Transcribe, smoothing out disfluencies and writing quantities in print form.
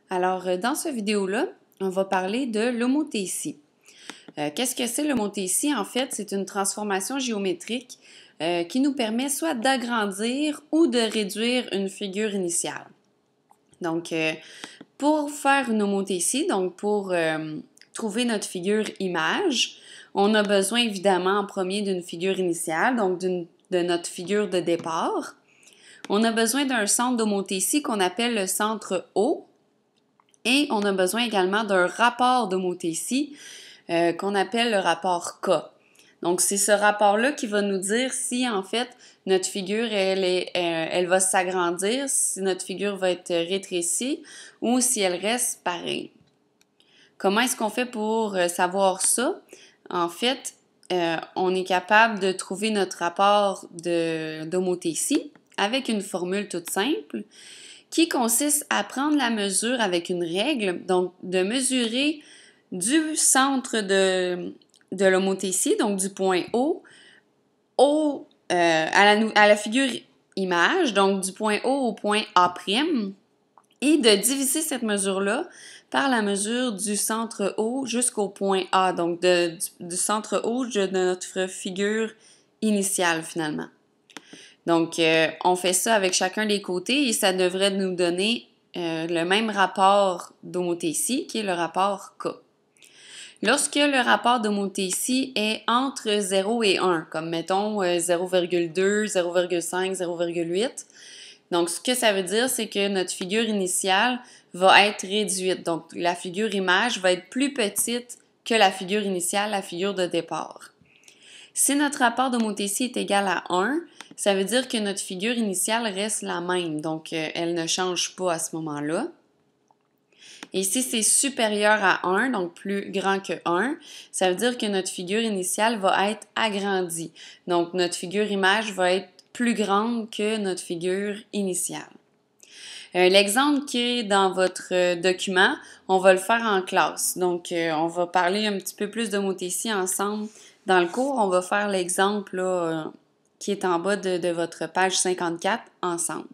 Alors, dans cette vidéo-là, on va parler de l'homothétie. Qu'est-ce que c'est l'homothétie? En fait, c'est une transformation géométrique qui nous permet soit d'agrandir ou de réduire une figure initiale. Donc, pour faire une homothétie, donc pour trouver notre figure image, on a besoin évidemment en premier d'une figure initiale, donc de notre figure de départ. On a besoin d'un centre d'homothétie qu'on appelle le centre O. Et on a besoin également d'un rapport d'homothétie qu'on appelle le rapport K. Donc, c'est ce rapport-là qui va nous dire si, en fait, notre figure, elle va s'agrandir, si notre figure va être rétrécie ou si elle reste pareille. Comment est-ce qu'on fait pour savoir ça? En fait, on est capable de trouver notre rapport d'homothétie avec une formule toute simple qui consiste à prendre la mesure avec une règle, donc de mesurer du centre de l'homothétie, donc du point O, à la figure image, donc du point O au point A', et de diviser cette mesure-là par la mesure du centre O jusqu'au point A, donc du centre O de notre figure initiale finalement. Donc, on fait ça avec chacun des côtés et ça devrait nous donner le même rapport d'homothétie qui est le rapport K. Lorsque le rapport d'homothétie est entre 0 et 1, comme mettons 0,2, 0,5, 0,8, donc ce que ça veut dire, c'est que notre figure initiale va être réduite. Donc, la figure image va être plus petite que la figure initiale, la figure de départ. Si notre rapport d'homothétie est égal à 1, ça veut dire que notre figure initiale reste la même, donc elle ne change pas à ce moment-là. Et si c'est supérieur à 1, donc plus grand que 1, ça veut dire que notre figure initiale va être agrandie. Donc notre figure image va être plus grande que notre figure initiale. L'exemple qui est dans votre document, on va le faire en classe. Donc, on va parler un petit peu plus d'homothétie ensemble dans le cours. On va faire l'exemple qui est en bas de votre page 54 ensemble.